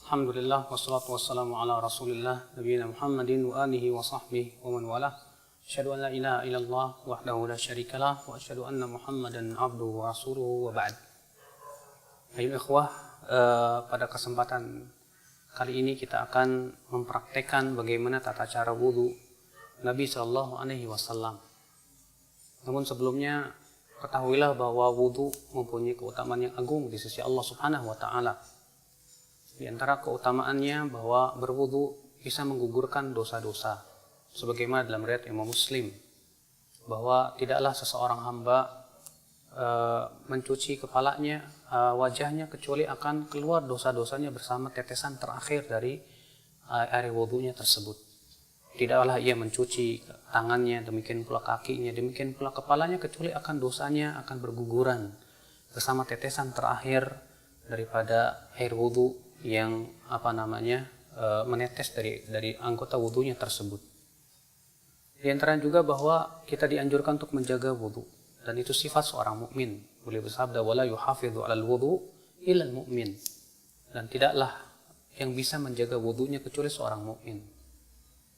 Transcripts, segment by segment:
Alhamdulillah wassalatu wassalamu ala Rasulillah nabiyina Muhammadin wa alihi wa sahbihi wa man walah. Asyhadu an la ilaha illallah wahdahu la syarikalah wa asyhadu anna Muhammadan abduhu wa rasuluhu wa ba'd. Ayo ikhwah, pada kesempatan kali ini kita akan mempraktekkan bagaimana tata cara wudu Nabi sallallahu alaihi wasallam. Namun sebelumnya ketahuilah bahwa wudu mempunyai keutamaan yang agung di sisi Allah Subhanahu wa taala. Di antara keutamaannya bahwa berwudu bisa menggugurkan dosa-dosa. Sebagaimana dalam riwayat Imam Muslim, bahwa tidaklah seseorang hamba mencuci kepalanya, wajahnya, kecuali akan keluar dosa-dosanya bersama tetesan terakhir dari air wudunya tersebut. Tidaklah ia mencuci tangannya, demikian pula kakinya, demikian pula kepalanya, kecuali akan dosanya akan berguguran bersama tetesan terakhir daripada air wudu yang menetes dari anggota wudunya tersebut. Di antara juga bahwa kita dianjurkan untuk menjaga wudu, dan itu sifat seorang mukmin. Beliau bersabda, wala yuhafidhu 'alal wudu illal mu'min. Dan tidaklah yang bisa menjaga wudunya kecuali seorang mukmin.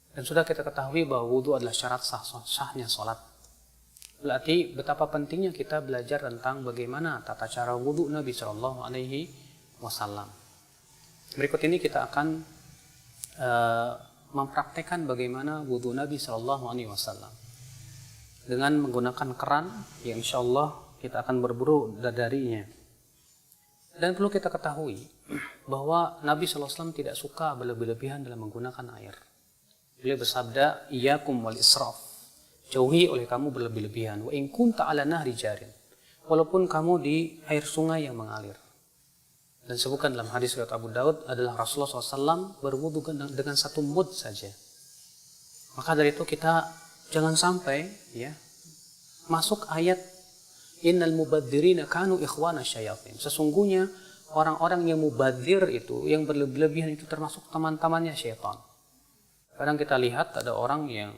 Dan sudah kita ketahui bahwa wudu adalah syarat sahnya salat. Berarti betapa pentingnya kita belajar tentang bagaimana tata cara wudu Nabi sallallahu alaihi wasallam. Berikut ini kita akan mempraktekkan bagaimana wudu Nabi sallallahu alaihi wasallam dengan menggunakan keran yang insyaallah kita akan berburu darinya. Dan perlu kita ketahui bahwa Nabi sallallahu alaihi wasallam tidak suka berlebih-lebihan dalam menggunakan air. Beliau bersabda, iyyakum wal israf, jauhi oleh kamu berlebih-lebihan. Wa in kunta ala nahri jarin, walaupun kamu di air sungai yang mengalir. Dan sebutkan dalam hadis riwayat Abu Daud adalah Rasulullah SAW berwudu dengan satu mud saja. Maka dari itu kita jangan sampai masuk ayat innal mubadzirina kanu ikhwana syayatin. Sesungguhnya orang-orang yang mubadzir itu, yang berlebihan itu termasuk teman-temannya syaitan. Kadang kita lihat ada orang yang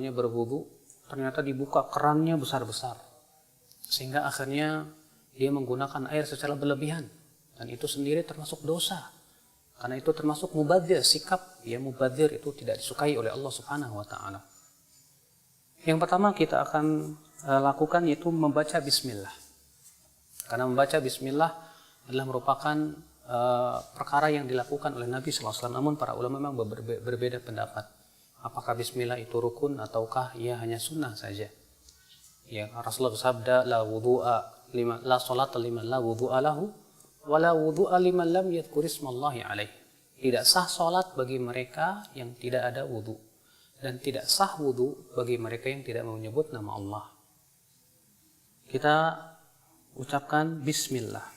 berwudu, ternyata dibuka kerannya besar-besar, sehingga akhirnya dia menggunakan air secara berlebihan. Dan itu sendiri termasuk dosa. Karena itu termasuk mubadzir, sikap mubadzir itu tidak disukai oleh Allah Subhanahu wa taala. Yang pertama kita akan lakukan yaitu membaca bismillah. Karena membaca bismillah adalah merupakan perkara yang dilakukan oleh Nabi sallallahu alaihi wasallam. Namun para ulama memang berbeda pendapat. Apakah bismillah itu rukun ataukah ia hanya sunnah saja? Ya, Rasulullah bersabda, la salata liman la wudu'a lahu wala wudu'a liman lam yadhkur ismallahi alaih. Tidak sah salat bagi mereka yang tidak ada wudu, dan tidak sah wudu bagi mereka yang tidak menyebut nama Allah. Kita ucapkan bismillah.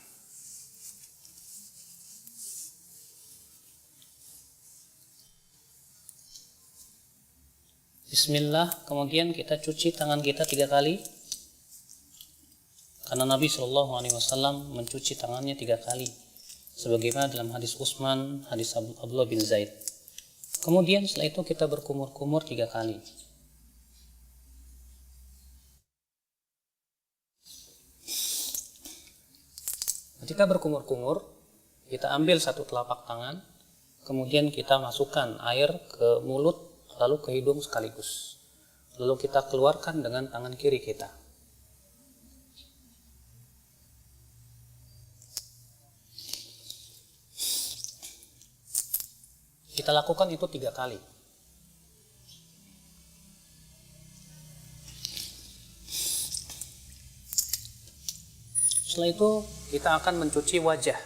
Bismillah, kemudian kita cuci tangan kita 3 kali. Karena Nabi SAW mencuci tangannya 3 kali, sebagaimana dalam hadis Utsman, hadis Abdullah bin Zaid. Kemudian setelah itu kita berkumur-kumur 3 kali. Ketika berkumur-kumur, kita ambil satu telapak tangan, kemudian kita masukkan air ke mulut, lalu ke hidung sekaligus. Lalu kita keluarkan dengan tangan kiri kita. Kita lakukan itu 3 kali. Setelah itu kita akan mencuci wajah.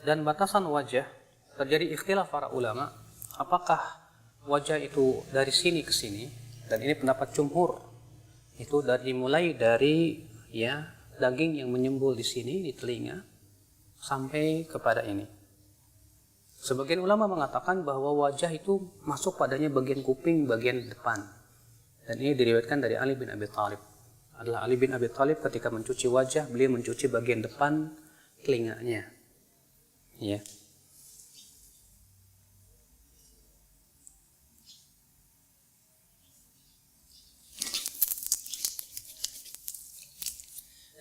Dan batasan wajah terjadi ikhtilaf para ulama, apakah wajah itu dari sini ke sini, dan ini pendapat jumhur, itu mulai dari daging yang menyembul di sini di telinga sampai kepada ini. Sebagian ulama mengatakan bahwa wajah itu masuk padanya bagian kuping bagian depan. Dan ini diriwayatkan dari Ali bin Abi Thalib. Adalah Ali bin Abi Thalib ketika mencuci wajah, beliau mencuci bagian depan telinganya. Ya.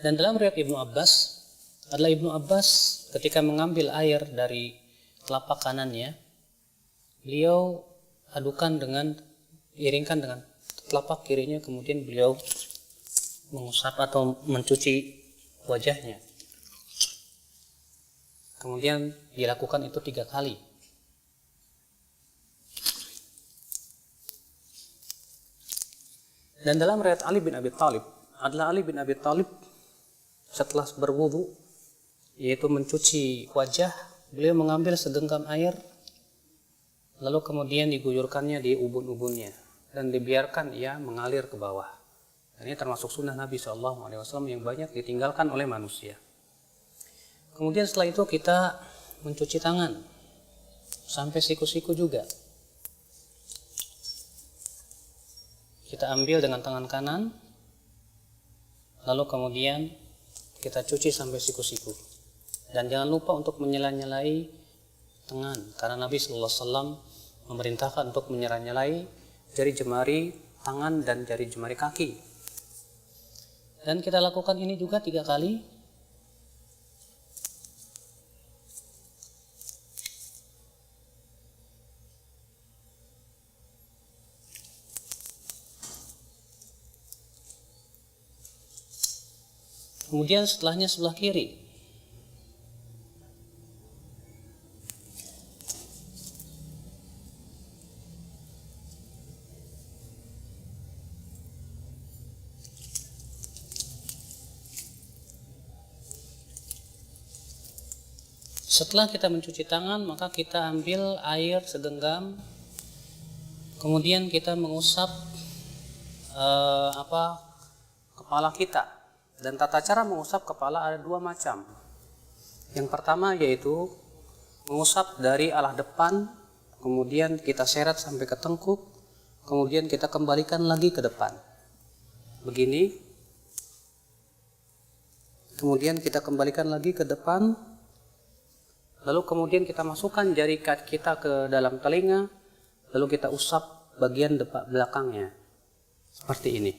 Dan dalam riwayat Ibnu Abbas adalah Ibnu Abbas ketika mengambil air dari telapak kanannya, beliau iringkan dengan telapak kirinya, kemudian beliau mengusap atau mencuci wajahnya. Kemudian dilakukan itu 3 kali. Dan dalam riwayat Ali bin Abi Thalib, adalah Ali bin Abi Thalib setelah berwudu, yaitu mencuci wajah, beliau mengambil segenggam air, lalu kemudian diguyurkannya di ubun-ubunnya dan dibiarkan ia mengalir ke bawah. Dan ini termasuk sunnah Nabi SAW yang banyak ditinggalkan oleh manusia. Kemudian setelah itu kita mencuci tangan sampai siku-siku juga. Kita ambil dengan tangan kanan, lalu kemudian kita cuci sampai siku-siku. Dan jangan lupa untuk menyela-nyelai tangan, karena Nabi SAW memerintahkan untuk menyela-nyelai jari jemari tangan dan jari jemari kaki. Dan kita lakukan ini juga 3 kali. Kemudian setelahnya sebelah kiri. Setelah kita mencuci tangan, maka kita ambil air segenggam, kemudian kita mengusap kepala kita. Dan tata cara mengusap kepala ada 2 macam. Yang pertama yaitu mengusap dari arah depan, kemudian kita seret sampai ke tengkuk, kemudian kita kembalikan lagi ke depan. Begini. Kemudian kita kembalikan lagi ke depan. Lalu kemudian kita masukkan jari kita ke dalam telinga, lalu kita usap bagian belakangnya. Seperti ini.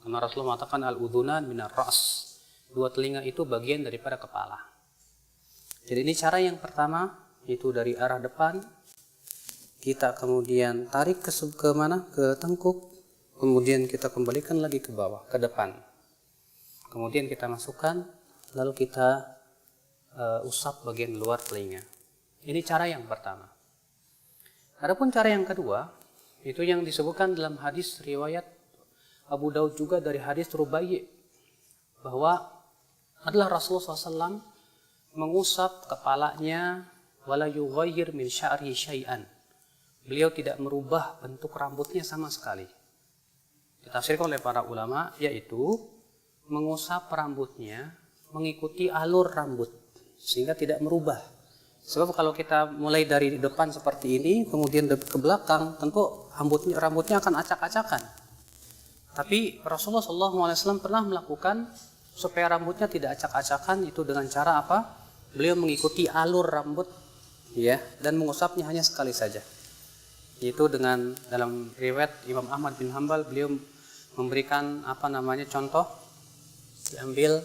Karena Rasulullah mengatakan al-udhunan minar ra's. 2 telinga itu bagian daripada kepala. Jadi ini cara yang pertama, itu dari arah depan. Kita kemudian tarik ke mana? Ke tengkuk. Kemudian kita kembalikan lagi ke bawah, ke depan. Kemudian kita masukkan, lalu kita usap bagian luar telinga. Ini cara yang pertama. Adapun cara yang kedua, itu yang disebutkan dalam hadis riwayat Abu Daud juga dari hadis Rubai', bahwa adalah Rasulullah SAW mengusap kepalanya wala yughayyir min sya'ri syai'an. Beliau tidak merubah bentuk rambutnya sama sekali. Ditafsirkan oleh para ulama, yaitu mengusap rambutnya mengikuti alur rambut sehingga tidak merubah. Sebab kalau kita mulai dari depan seperti ini kemudian ke belakang, tentu rambutnya akan acak-acakan. Tapi Rasulullah SAW pernah melakukan supaya rambutnya tidak acak-acakan, itu dengan cara apa? Beliau mengikuti alur rambut, ya, dan mengusapnya hanya sekali saja. Yaitu dengan dalam riwayat Imam Ahmad bin Hanbal, beliau memberikan contoh, diambil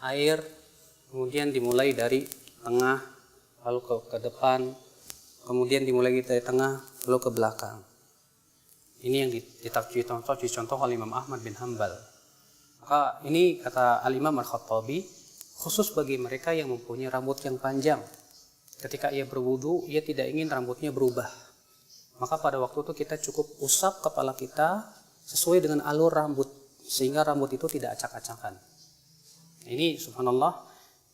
air, kemudian dimulai dari tengah, lalu ke depan, kemudian dimulai dari tengah, lalu ke belakang. Ini yang dicontoh oleh Imam Ahmad bin Hanbal. Maka ini kata Al-Imam Al-Khattabi, khusus bagi mereka yang mempunyai rambut yang panjang. Ketika ia berwudu, ia tidak ingin rambutnya berubah. Maka pada waktu itu kita cukup usap kepala kita sesuai dengan alur rambut, sehingga rambut itu tidak acak-acakan. Ini subhanallah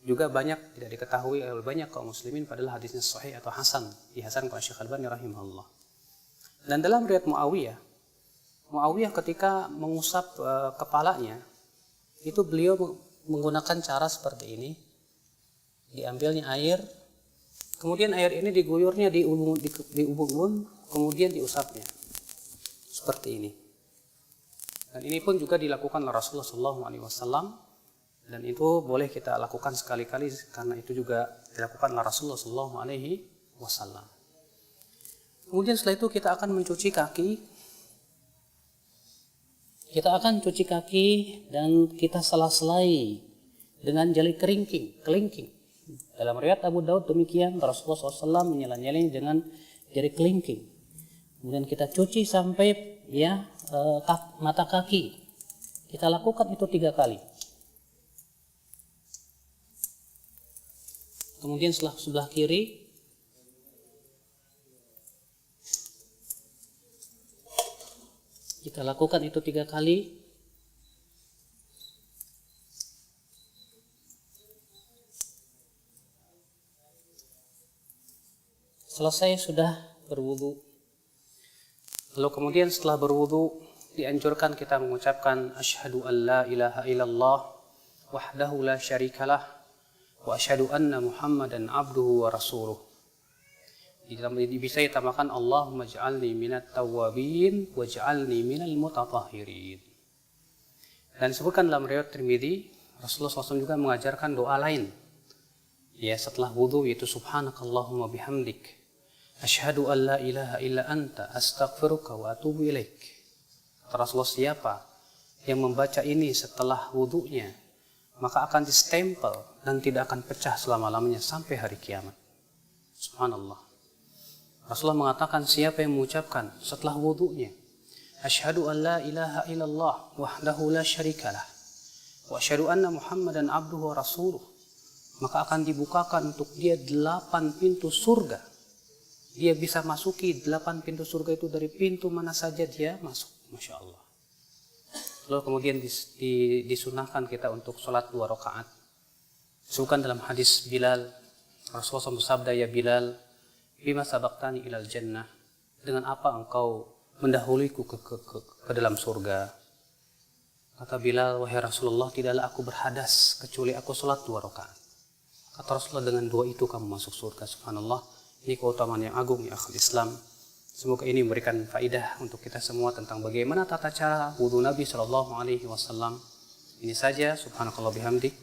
juga banyak tidak diketahui oleh banyak kaum muslimin, padahal hadisnya sahih atau hasan, dihasankan oleh Syekh Al-Albani rahimahullah. Dan dalam riwayat Muawiyah ketika mengusap kepalanya, itu beliau menggunakan cara seperti ini. Diambilnya air, kemudian air ini diguyurnya di ubun-ubun, kemudian diusapnya. Seperti ini. Dan ini pun juga dilakukan oleh Rasulullah SAW. Dan itu boleh kita lakukan sekali-kali, karena itu juga dilakukan oleh Rasulullah SAW. Kemudian setelah itu kita akan mencuci kaki. Kita akan cuci kaki dan kita sela-selai dengan jari kelingking. Dalam riwayat Abu Daud demikian, Rasulullah SAW menyela-nyelanya dengan jari kelingking. Kemudian kita cuci sampai mata kaki. Kita lakukan itu 3 kali. Kemudian sebelah kiri kita lakukan itu 3 kali. Selesai sudah berwudu. Lalu kemudian setelah berwudu dianjurkan kita mengucapkan asyhadu an la ilaha illallah wahdahu la syarikalah wa asyhadu anna Muhammadan abduhu wa rasuluh. Bisa ditambahkan Allahumma ja'alni minat tawwabin wa ja'alni minal mutatahhirin. Dan disebutkan dalam riwayat Tirmidzi, Rasulullah SAW juga mengajarkan doa lain. Ya, setelah wudu, yaitu subhanakallahumma bihamdik asyhadu an la ilaha illa anta astaghfiruka wa atubu ilaik. Rasulullah, siapa yang membaca ini setelah wudunya, maka akan distempel dan tidak akan pecah selama-lamanya sampai hari kiamat. Subhanallah. Rasulullah mengatakan, siapa yang mengucapkan setelah wudunya asyhadu an la ilaha illallah wahdahu la syarikalah wa asyhadu anna Muhammadan abduhu wa rasuluh, maka akan dibukakan untuk dia 8 pintu surga. Dia bisa masuki 8 pintu surga itu dari pintu mana saja dia masuk. Masya Allah. Lalu kemudian disunahkan kita untuk sholat 2 rakaat. Disebutkan dalam hadis Bilal, Rasulullah bersabda, ya Bilal, bima sabaqtani ilal jannah, dengan apa engkau mendahuliku ke dalam surga. Kata Bilal, wahai Rasulullah, tidaklah aku berhadas kecuali aku sholat 2 rakaat. Kata Rasulullah, dengan 2 itu kamu masuk surga. Subhanallah. Ini keutamaan yang agung ya akhul Islam. Semoga ini memberikan faidah untuk kita semua tentang bagaimana tata cara wudu Nabi SAW. Ini saja. Subhanakallah bihamdik.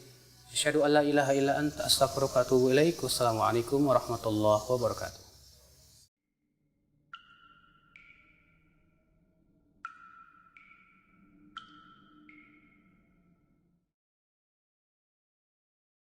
Asyhadu an la ilaha illa anta astaghfiruka wa atubu ilaik. Wassalamualaikum warahmatullahi wabarakatuh.